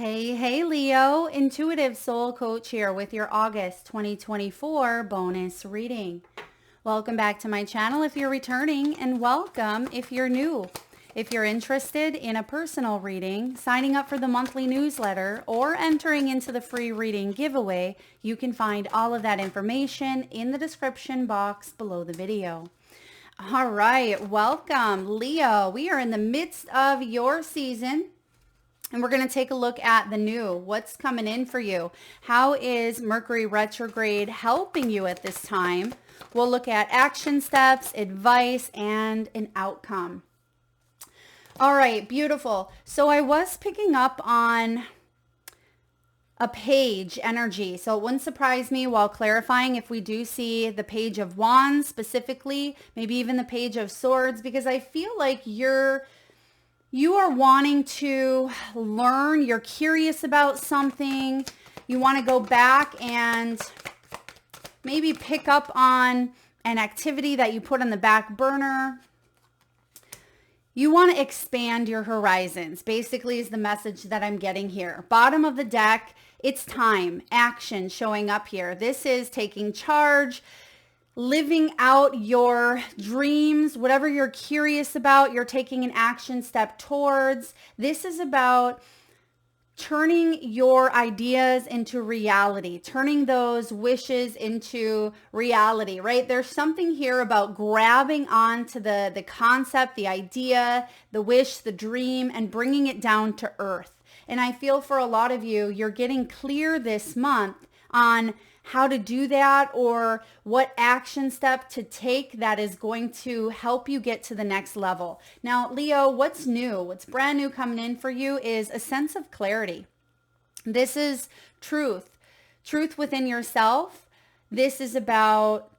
Hey, Leo, Intuitive Soul Coach here with your August 2024 bonus reading. Welcome back to my channel if you're returning, and welcome if you're new. If you're interested in a personal reading, signing up for the monthly newsletter, or entering into the free reading giveaway, you can find all of that information in the description box below the video. All right, welcome, Leo. We are in the midst of your season. And we're going to take a look at the new, what's coming in for you. How is Mercury retrograde helping you at this time? We'll look at action steps, advice, and an outcome. All right, beautiful. So I was picking up on a page energy. So it wouldn't surprise me while clarifying if we do see the page of wands specifically, maybe even the page of swords, because I feel like you are wanting to learn, you're curious about something, you want to go back and maybe pick up on an activity that you put on the back burner. You want to expand your horizons, basically is the message that I'm getting here. Bottom of the deck, it's time, action showing up here. This is taking charge, living out your dreams, whatever you're curious about, you're taking an action step towards. This is about turning your ideas into reality, turning those wishes into reality, right? There's something here about grabbing onto the concept, the idea, the wish, the dream, and bringing it down to earth. And I feel for a lot of you, you're getting clear this month on how to do that or what action step to take that is going to help you get to the next level. Now, Leo, what's new? What's brand new coming in for you is a sense of clarity. This is truth within yourself. This is about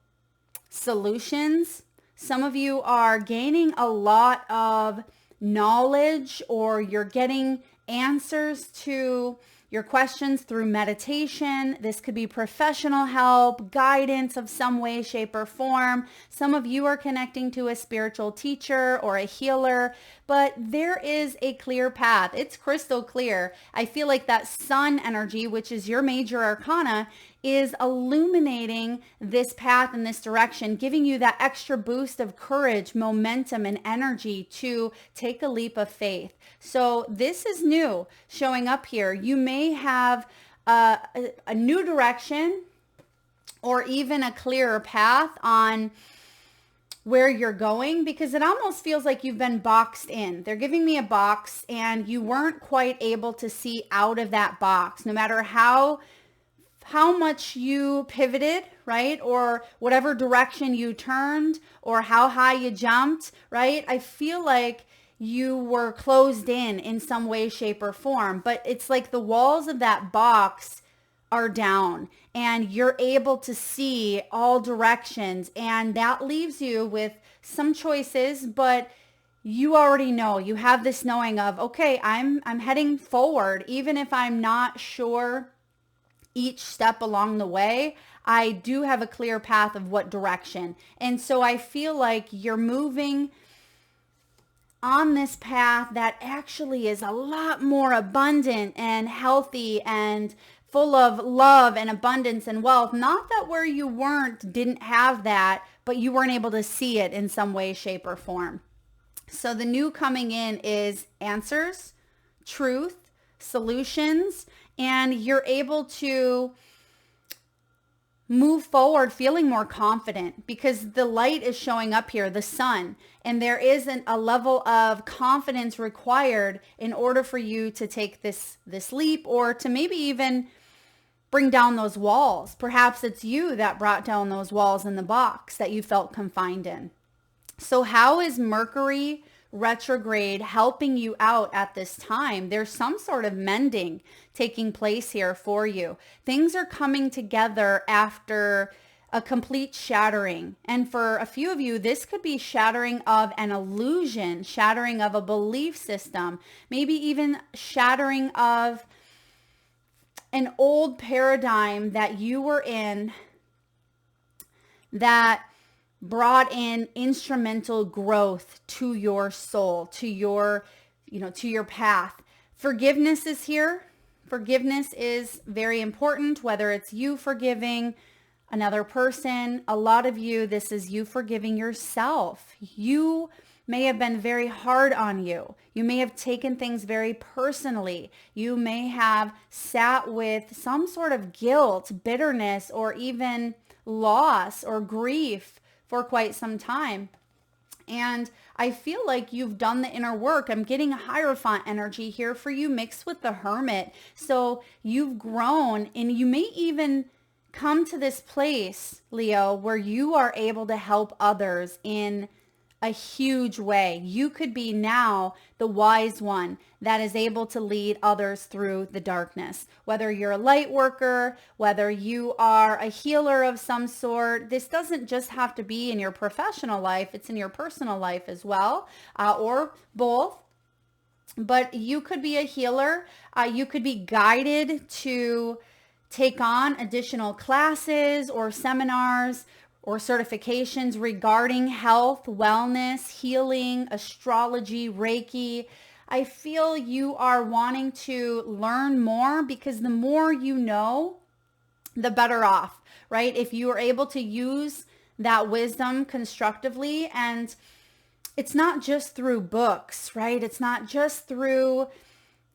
solutions. Some of you are gaining a lot of knowledge, or you're getting answers to your questions through meditation. This could be professional help, guidance of some way, shape, or form. Some of you are connecting to a spiritual teacher or a healer, but there is a clear path. It's crystal clear. I feel like that sun energy, which is your major arcana, is illuminating this path in this direction, giving you that extra boost of courage, momentum, and energy to take a leap of faith. So this is new showing up here. You may have a new direction or even a clearer path on where you're going, because it almost feels like you've been boxed in. They're giving me a box and you weren't quite able to see out of that box, no matter how much you pivoted, right? Or whatever direction you turned or how high you jumped, right? I feel like you were closed in some way, shape, or form, but it's like the walls of that box are down and you're able to see all directions, and that leaves you with some choices, but you already know, you have this knowing of, okay, I'm heading forward, even if I'm not sure each step along the way, I do have a clear path of what direction. And so I feel like you're moving on this path that actually is a lot more abundant and healthy and full of love and abundance and wealth. Not that where you didn't have that, but you weren't able to see it in some way, shape, or form. So the new coming in is answers, truth, solutions, and you're able to move forward feeling more confident because the light is showing up here, the sun, and there isn't a level of confidence required in order for you to take this leap, or to maybe even bring down those walls. Perhaps it's you that brought down those walls in the box that you felt confined in. So how is Mercury retrograde helping you out at this time? There's some sort of mending taking place here for you. Things are coming together after a complete shattering. And for a few of you, this could be shattering of an illusion, shattering of a belief system, maybe even shattering of an old paradigm that you were in that brought in instrumental growth to your soul, to your path. Forgiveness is here. Forgiveness is very important, whether it's you forgiving another person. A lot of you, this is you forgiving yourself. You may have been very hard on you. You may have taken things very personally. You may have sat with some sort of guilt, bitterness, or even loss or grief for quite some time. And I feel like you've done the inner work. I'm getting a Hierophant energy here for you mixed with the Hermit. So you've grown, and you may even come to this place, Leo, where you are able to help others in a huge way. You could be now the wise one that is able to lead others through the darkness. Whether you're a light worker, whether you are a healer of some sort, this doesn't just have to be in your professional life, it's in your personal life as well, or both. But you could be a healer. You could be guided to take on additional classes or seminars or certifications regarding health, wellness, healing, astrology, Reiki. I feel you are wanting to learn more because the more you know, the better off, right? If you are able to use that wisdom constructively, and it's not just through books, right? It's not just through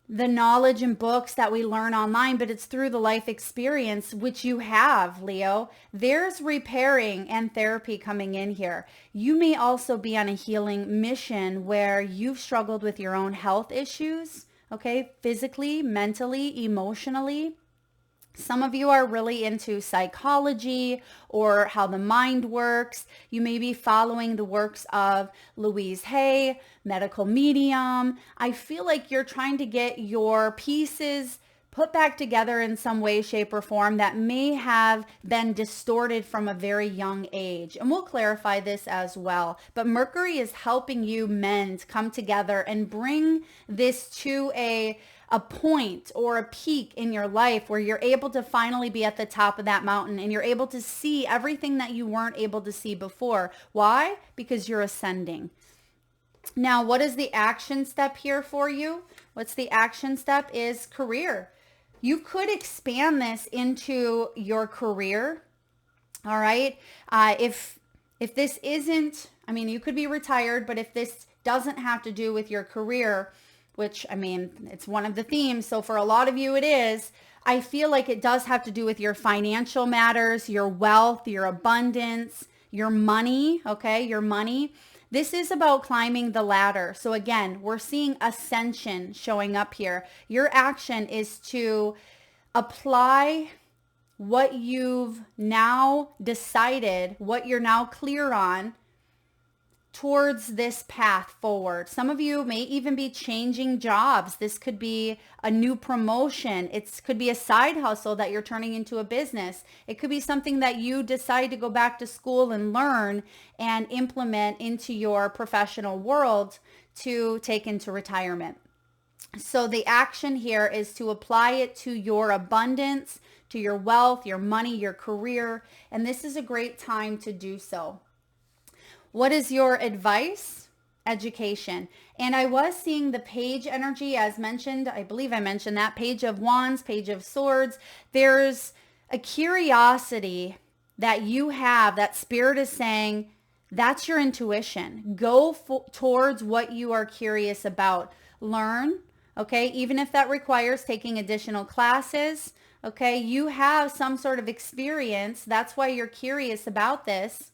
the knowledge and books that we learn online, but it's through the life experience, which you have, Leo. There's repairing and therapy coming in here. You may also be on a healing mission where you've struggled with your own health issues, okay? Physically, mentally, emotionally. Some of you are really into psychology or how the mind works. You may be following the works of Louise Hay, medical medium. I feel like you're trying to get your pieces put back together in some way, shape, or form that may have been distorted from a very young age. And we'll clarify this as well. But Mercury is helping you mend, come together, and bring this to a point or a peak in your life where you're able to finally be at the top of that mountain and you're able to see everything that you weren't able to see before. Why? Because you're ascending. Now, what is the action step here for you? What's the action step is career. You could expand this into your career. All right. If this isn't, I mean, you could be retired, but if this doesn't have to do with your career, which, I mean, it's one of the themes. So for a lot of you, it is. I feel like it does have to do with your financial matters, your wealth, your abundance, your money, okay, your money. This is about climbing the ladder. So again, we're seeing ascension showing up here. Your action is to apply what you've now decided, what you're now clear on, towards this path forward. Some of you may even be changing jobs. This could be a new promotion. It could be a side hustle that you're turning into a business. It could be something that you decide to go back to school and learn and implement into your professional world to take into retirement. So the action here is to apply it to your abundance, to your wealth, your money, your career, and this is a great time to do so. What is your advice? Education. And I was seeing the page energy as mentioned. I believe I mentioned that. Page of Wands, Page of Swords. There's a curiosity that you have, that Spirit is saying, that's your intuition. Go towards what you are curious about. Learn, okay? Even if that requires taking additional classes, okay? You have some sort of experience. That's why you're curious about this.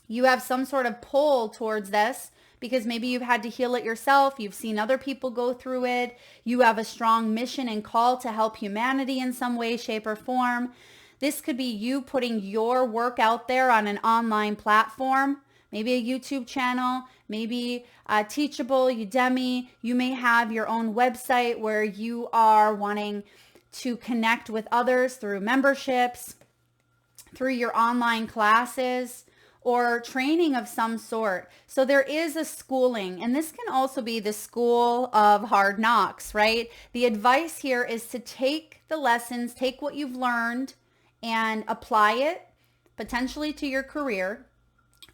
You have some sort of pull towards this because maybe you've had to heal it yourself. You've seen other people go through it. You have a strong mission and call to help humanity in some way, shape, or form. This could be you putting your work out there on an online platform, maybe a YouTube channel, maybe Teachable, Udemy. You may have your own website where you are wanting to connect with others through memberships, through your online classes, or training of some sort. So there is a schooling, and this can also be the school of hard knocks, right? The advice here is to take the lessons, take what you've learned and apply it potentially to your career.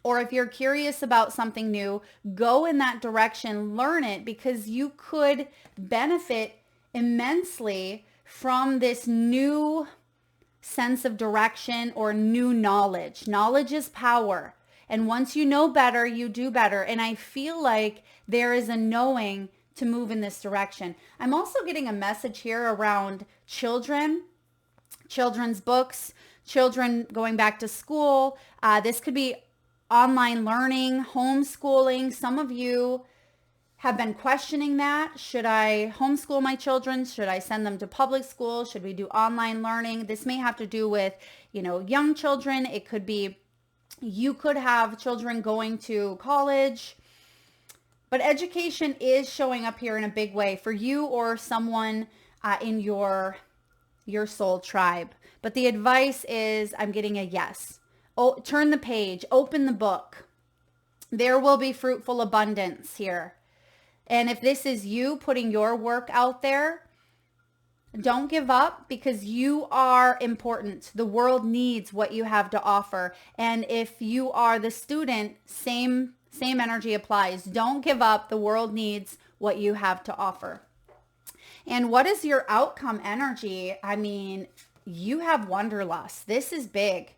Or if you're curious about something new, go in that direction, learn it, because you could benefit immensely from this new sense of direction or new knowledge. Knowledge is power. And once you know better, you do better. And I feel like there is a knowing to move in this direction. I'm also getting a message here around children, children's books, children going back to school. This could be online learning, homeschooling. Some of you have been questioning that. Should I homeschool my children? Should I send them to public school? Should we do online learning? This may have to do with, young children. It could be, you could have children going to college. But education is showing up here in a big way for you or someone in your soul tribe. But the advice is, I'm getting a yes. Oh, turn the page, open the book. There will be fruitful abundance here. And if this is you putting your work out there, don't give up, because you are important. The world needs what you have to offer. And if you are the student, same energy applies. Don't give up. The world needs what you have to offer. And what is your outcome energy? I mean, you have wanderlust. This is big.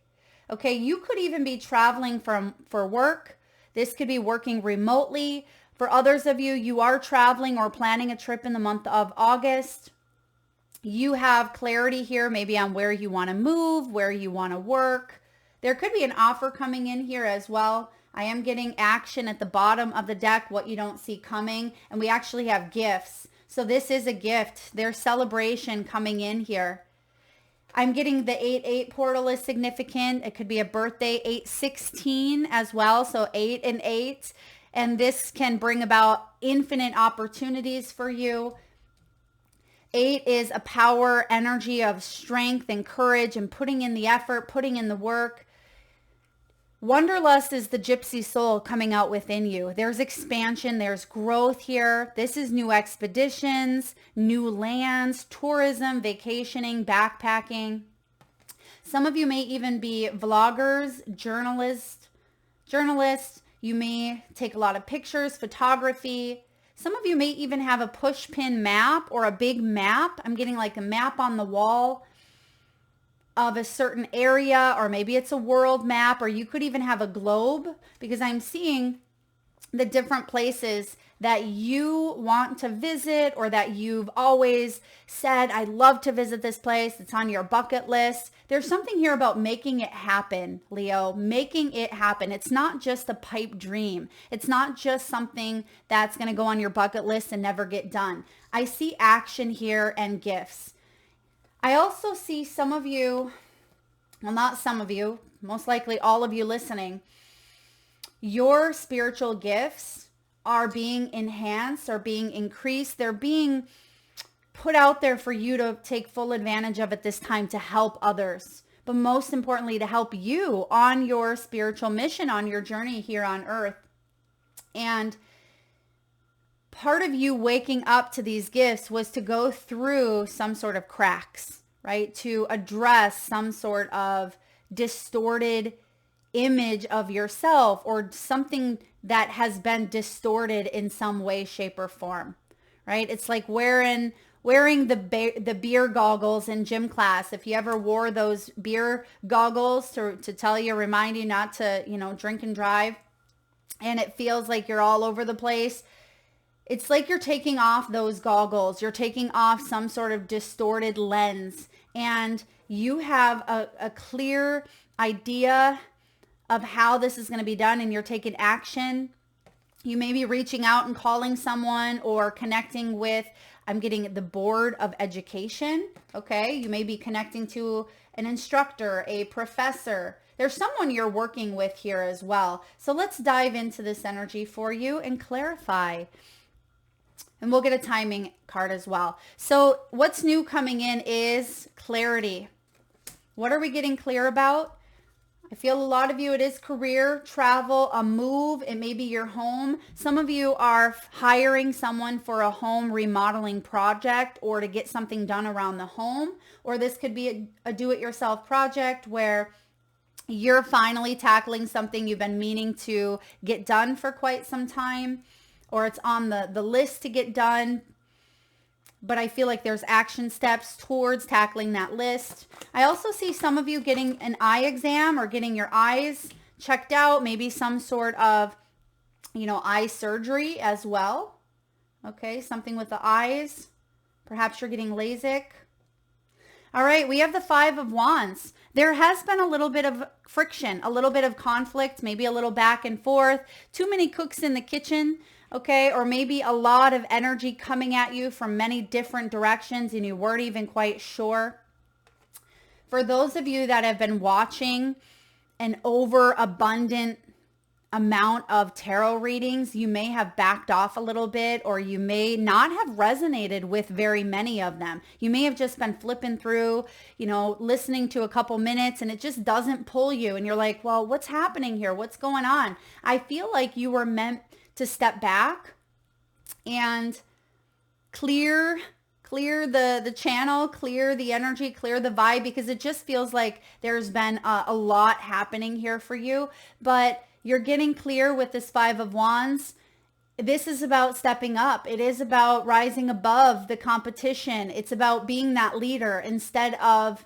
Okay, you could even be traveling for work. This could be working remotely. For others of you, you are traveling or planning a trip in the month of August. You have clarity here, maybe on where you want to move, where you want to work. There could be an offer coming in here as well. I am getting action at the bottom of the deck, what you don't see coming. And we actually have gifts. So this is a gift. There's celebration coming in here. I'm getting the 8-8 portal is significant. It could be a birthday, 8-16 as well. So 8 and 8. And this can bring about infinite opportunities for you. 8 is a power energy of strength and courage and putting in the effort, putting in the work. Wanderlust is the gypsy soul coming out within you. There's expansion, there's growth here. This is new expeditions, new lands, tourism, vacationing, backpacking. Some of you may even be vloggers, journalists. You may take a lot of pictures, photography. Some of you may even have a push pin map or a big map. I'm getting like a map on the wall of a certain area, or maybe it's a world map, or you could even have a globe, because I'm seeing the different places that you want to visit or that you've always said, I'd love to visit this place. It's on your bucket list. There's something here about making it happen, Leo, making it happen. It's not just a pipe dream. It's not just something that's going to go on your bucket list and never get done. I see action here and gifts. I also see some of you, well, not some of you, most likely all of you listening, your spiritual gifts are being enhanced or being increased. They're being put out there for you to take full advantage of at this time to help others. But most importantly, to help you on your spiritual mission, on your journey here on earth. And part of you waking up to these gifts was to go through some sort of cracks, right? To address some sort of distorted image of yourself, or something that has been distorted in some way, shape, or form, right? It's like wearing the beer goggles in gym class. If you ever wore those beer goggles to tell you, remind you not to, drink and drive, and it feels like you're all over the place. It's like you're taking off those goggles. You're taking off some sort of distorted lens, and you have a clear idea of how this is going to be done, and you're taking action. You may be reaching out and calling someone or connecting with, I'm getting the board of education. Okay. You may be connecting to an instructor, a professor. There's someone you're working with here as well. So let's dive into this energy for you and clarify. And we'll get a timing card as well. So what's new coming in is clarity. What are we getting clear about? I feel a lot of you, it is career, travel, a move. It may be your home. Some of you are hiring someone for a home remodeling project or to get something done around the home. Or this could be a do-it-yourself project where you're finally tackling something you've been meaning to get done for quite some time, or it's on the list to get done. but I feel like there's action steps towards tackling that list. I also see some of you getting an eye exam or getting your eyes checked out, maybe some sort of, eye surgery as well. Okay, something with the eyes. Perhaps you're getting LASIK. All right, we have the Five of Wands. There has been a little bit of friction, a little bit of conflict, maybe a little back and forth, too many cooks in the kitchen, okay? Or maybe a lot of energy coming at you from many different directions and you weren't even quite sure. For those of you that have been watching an overabundant amount of tarot readings, you may have backed off a little bit, or you may not have resonated with very many of them. You may have just been flipping through, listening to a couple minutes, and it just doesn't pull you. And you're like, well, what's happening here? What's going on? I feel like you were meant to step back and clear the channel, clear the energy, clear the vibe, because it just feels like there's been a lot happening here for you. But you're getting clear with this Five of Wands. This is about stepping up. It is about rising above the competition. It's about being that leader instead of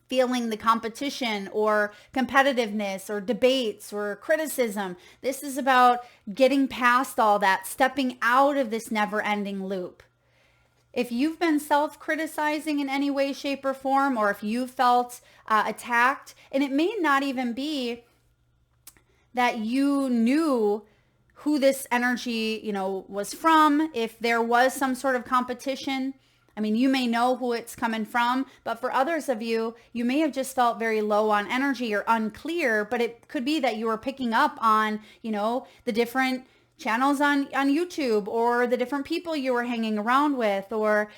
feeling the competition or competitiveness or debates or criticism. This is about getting past all that, stepping out of this never-ending loop. If you've been self-criticizing in any way, shape, or form, or if you felt attacked, and it may not even be that you knew who this energy, was from. If there was some sort of competition, you may know who it's coming from, but for others of you, you may have just felt very low on energy or unclear, but it could be that you were picking up on, the different channels on YouTube, or the different people you were hanging around with, or,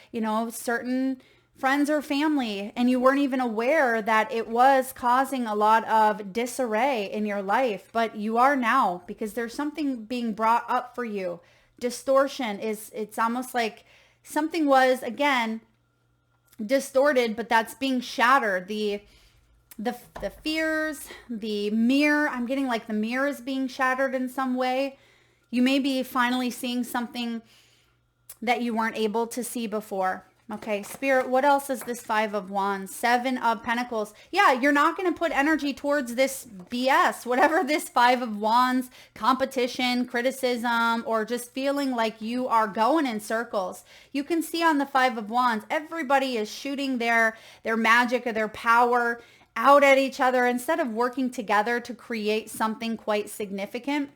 certain friends or family, and you weren't even aware that it was causing a lot of disarray in your life, but you are now, because there's something being brought up for you. Distortion it's almost like something was, again, distorted, but that's being shattered. The fears, the mirror, I'm getting like the mirror is being shattered in some way. You may be finally seeing something that you weren't able to see before. Okay, Spirit, what else is this Five of Wands? Seven of Pentacles. Yeah, you're not going to put energy towards this BS, whatever this Five of Wands, competition, criticism, or just feeling like you are going in circles. You can see on the Five of Wands, everybody is shooting their magic or their power out at each other instead of working together to create something quite significant.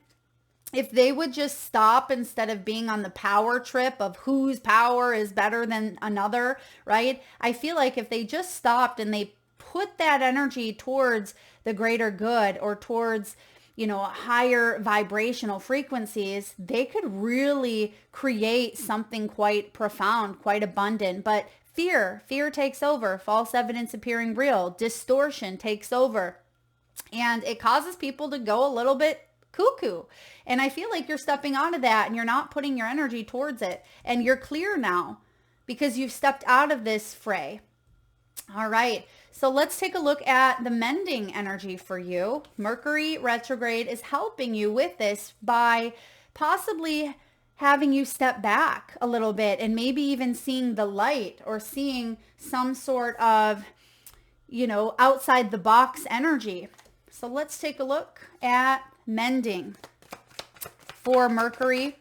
If they would just stop instead of being on the power trip of whose power is better than another, right? I feel like if they just stopped and they put that energy towards the greater good, or towards, higher vibrational frequencies, they could really create something quite profound, quite abundant. But fear takes over, false evidence appearing real, distortion takes over, and it causes people to go a little bit cuckoo. And I feel like you're stepping out of that and you're not putting your energy towards it. And you're clear now because you've stepped out of this fray. All right. So let's take a look at the mending energy for you. Mercury retrograde is helping you with this by possibly having you step back a little bit and maybe even seeing the light, or seeing some sort of, outside the box energy. So let's take a look at mending for Mercury.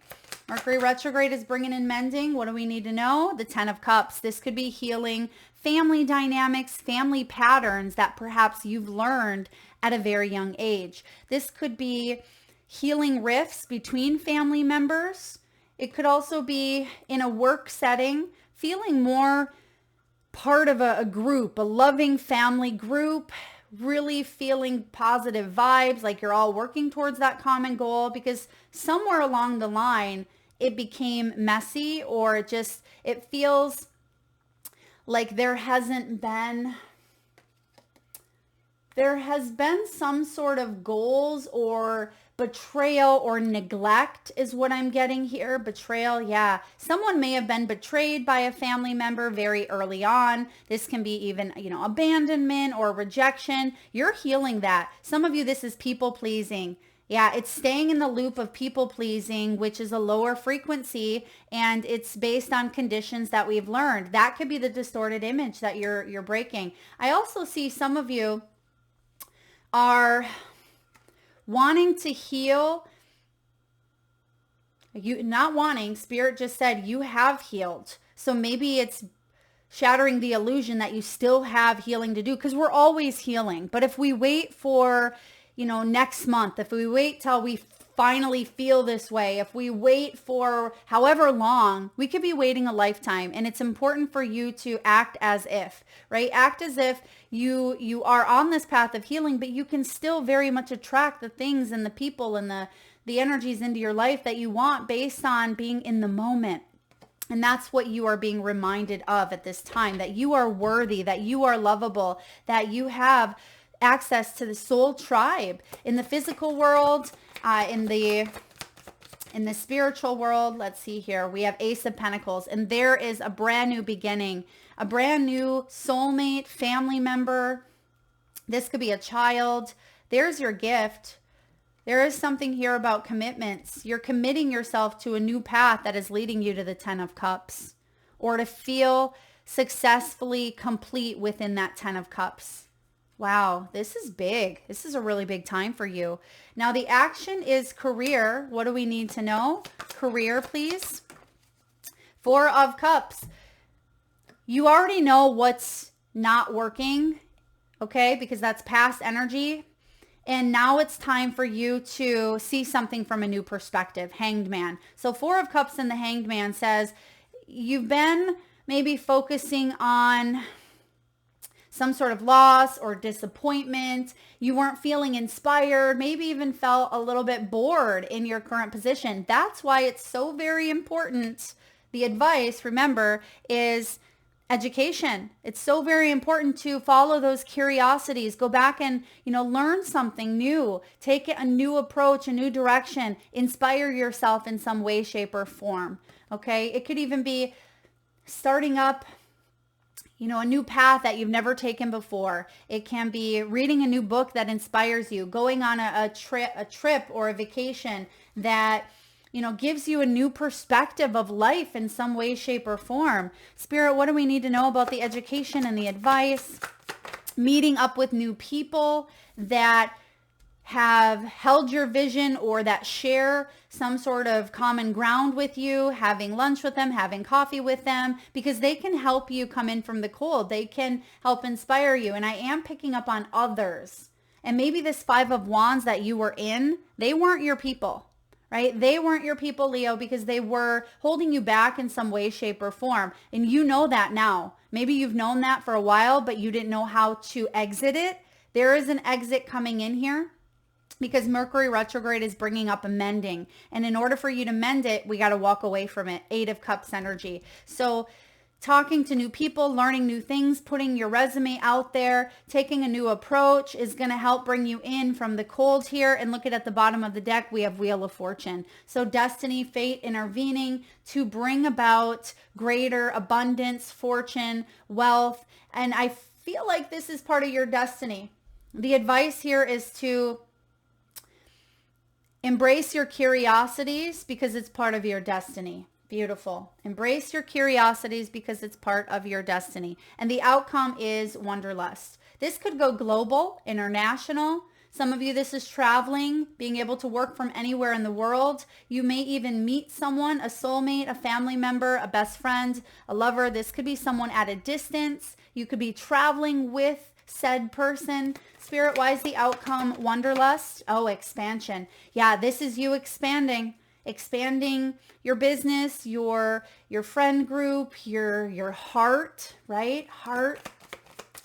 Mercury retrograde is bringing in mending. What do we need to know? The Ten of Cups. This could be healing family dynamics, family patterns that perhaps you've learned at a very young age. This could be healing rifts between family members. It could also be in a work setting, feeling more part of a group, a loving family group, really feeling positive vibes, like you're all working towards that common goal, because somewhere along the line it became messy, or it feels like there has been some sort of goals or betrayal or neglect is what I'm getting here. Betrayal, yeah. Someone may have been betrayed by a family member very early on. This can be even, abandonment or rejection. You're healing that. Some of you, this is people pleasing. Yeah, it's staying in the loop of people pleasing, which is a lower frequency, and it's based on conditions that we've learned. That could be the distorted image that you're breaking. I also see some of you are wanting to heal. You not wanting, Spirit just said you have healed. So maybe it's shattering the illusion that you still have healing to do, because we're always healing. But if we wait for, next month, if we wait till we finally feel this way, if we wait for however long, we could be waiting a lifetime. And it's important for you to act as if, right? Act as if you are on this path of healing, but you can still very much attract the things and the people and the energies into your life that you want based on being in the moment. And that's what you are being reminded of at this time, that you are worthy, that you are lovable, that you have access to the soul tribe in the physical world, in the spiritual world. Let's see here. We have Ace of Pentacles, and there is a brand new beginning, a brand new soulmate, family member. This could be a child. There's your gift. There is something here about commitments. You're committing yourself to a new path that is leading you to the 10 of Cups, or to feel successfully complete within that 10 of Cups. Wow, this is big. This is a really big time for you. Now the action is career. What do we need to know? Career, please. 4 of Cups. You already know what's not working, okay? Because that's past energy. And now it's time for you to see something from a new perspective. Hanged Man. So 4 of Cups and the Hanged Man says you've been maybe focusing on some sort of loss or disappointment. You weren't feeling inspired, maybe even felt a little bit bored in your current position. That's why it's so very important. The advice, remember, is education. It's so very important to follow those curiosities. Go back and, learn something new. Take a new approach, a new direction. Inspire yourself in some way, shape, or form. Okay? It could even be starting up a new path that you've never taken before. It can be reading a new book that inspires you, going on a trip or a vacation that, gives you a new perspective of life in some way, shape, or form. Spirit, what do we need to know about the education and the advice? Meeting up with new people that have held your vision or that share some sort of common ground with you, having lunch with them, having coffee with them, because they can help you come in from the cold. They can help inspire you. And I am picking up on others. And maybe this 5 of Wands that you were in, they weren't your people, right? They weren't your people, Leo, because they were holding you back in some way, shape, or form. And you know that now. Maybe you've known that for a while, but you didn't know how to exit it. There is an exit coming in here, because Mercury retrograde is bringing up a mending. And in order for you to mend it, we got to walk away from it. 8 of Cups energy. So talking to new people, learning new things, putting your resume out there, taking a new approach is going to help bring you in from the cold here. And look at the bottom of the deck, we have Wheel of Fortune. So destiny, fate intervening to bring about greater abundance, fortune, wealth. And I feel like this is part of your destiny. The advice here is to embrace your curiosities because it's part of your destiny. Beautiful. Embrace your curiosities because it's part of your destiny. And the outcome is wanderlust. This could go global, international. Some of you, this is traveling, being able to work from anywhere in the world. You may even meet someone, a soulmate, a family member, a best friend, a lover. This could be someone at a distance. You could be traveling with said person. Spirit, why is the outcome wanderlust? Oh, expansion. Yeah, this is you expanding your business, your friend group, your heart, right? Heart.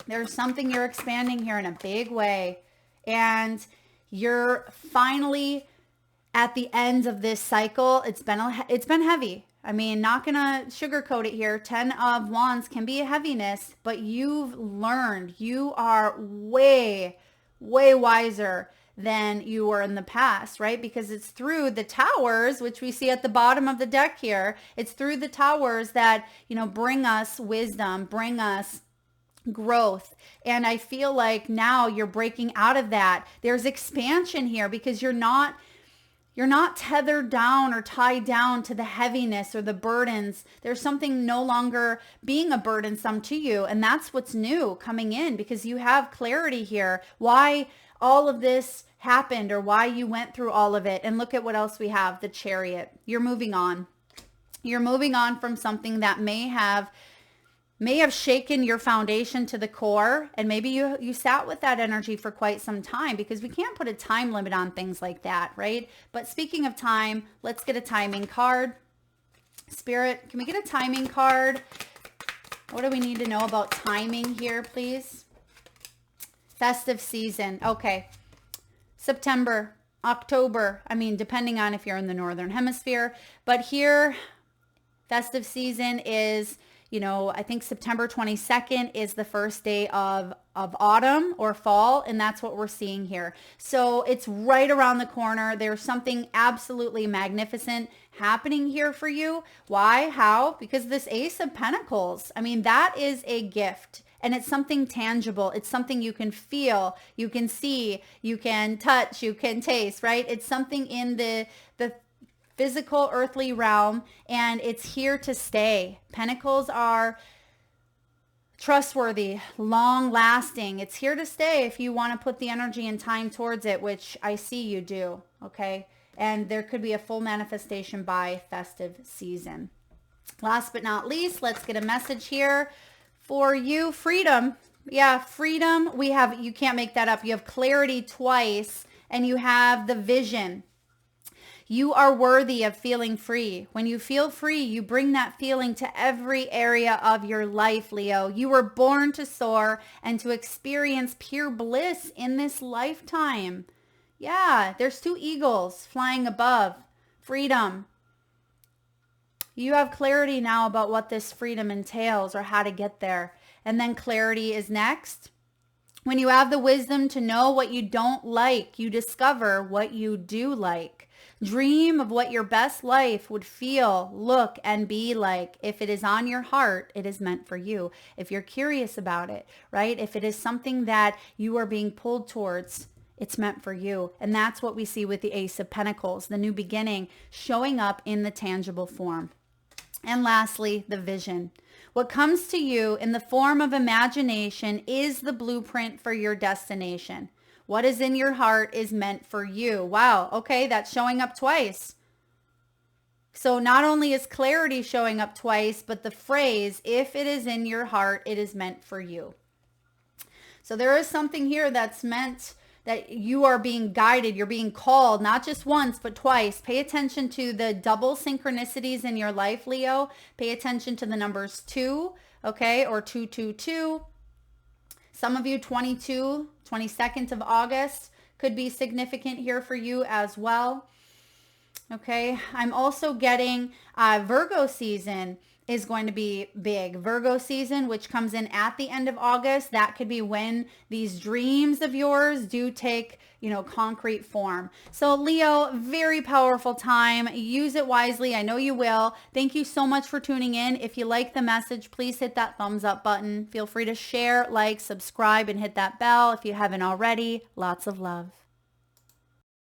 There's something you're expanding here in a big way. And you're finally at the end of this cycle. It's been heavy. I mean, not going to sugarcoat it here. 10 of Wands can be a heaviness, but you've learned. You are way, way wiser than you were in the past, right? Because it's through the towers, which we see at the bottom of the deck here. It's through the towers that, bring us wisdom, bring us growth. And I feel like now you're breaking out of that. There's expansion here because you're not tethered down or tied down to the heaviness or the burdens. There's something no longer being a burdensome to you. And that's what's new coming in, because you have clarity here. Why all of this happened or why you went through all of it. And look at what else we have, the Chariot. You're moving on. You're moving on from something that may have shaken your foundation to the core, and maybe you sat with that energy for quite some time, because we can't put a time limit on things like that, right? But speaking of time, let's get a timing card. Spirit, can we get a timing card? What do we need to know about timing here, please? Festive season. Okay. September, October. I mean, depending on if you're in the Northern Hemisphere, but here, festive season is, I think September 22nd is the first day of autumn or fall, and that's what we're seeing here. So it's right around the corner. There's something absolutely magnificent happening here for you. Why? How? Because this Ace of Pentacles, I mean, that is a gift. And it's something tangible. It's something you can feel, you can see, you can touch, you can taste, right? It's something in the physical earthly realm, and it's here to stay. Pentacles are trustworthy, long lasting. It's here to stay if you want to put the energy and time towards it, which I see you do. Okay. And there could be a full manifestation by festive season. Last but not least, let's get a message here for you. Freedom. Yeah. Freedom. You can't make that up. You have clarity twice, and you have the vision. You are worthy of feeling free. When you feel free, you bring that feeling to every area of your life, Leo. You were born to soar and to experience pure bliss in this lifetime. Yeah, there's two eagles flying above. Freedom. You have clarity now about what this freedom entails or how to get there. And then clarity is next. When you have the wisdom to know what you don't like, you discover what you do like. Dream of what your best life would feel, look, and be like. If it is on your heart, it is meant for you. If you're curious about it, right? If it is something that you are being pulled towards, it's meant for you. And that's what we see with the Ace of Pentacles, the new beginning showing up in the tangible form. And lastly, the vision. What comes to you in the form of imagination is the blueprint for your destination. What is in your heart is meant for you. Wow. Okay. That's showing up twice. So not only is clarity showing up twice, but the phrase, if it is in your heart, it is meant for you. So there is something here that's meant, that you are being guided. You're being called, not just once, but twice. Pay attention to the double synchronicities in your life, Leo. Pay attention to the numbers 2, okay, or 222. Some of you, 22nd of August could be significant here for you as well. Okay, I'm also getting Virgo season is going to be big. Virgo season, which comes in at the end of August, that could be when these dreams of yours do take, concrete form. So Leo, very powerful time. Use it wisely. I know you will. Thank you so much for tuning in. If you like the message, please hit that thumbs up button. Feel free to share, like, subscribe, and hit that bell if you haven't already. Lots of love.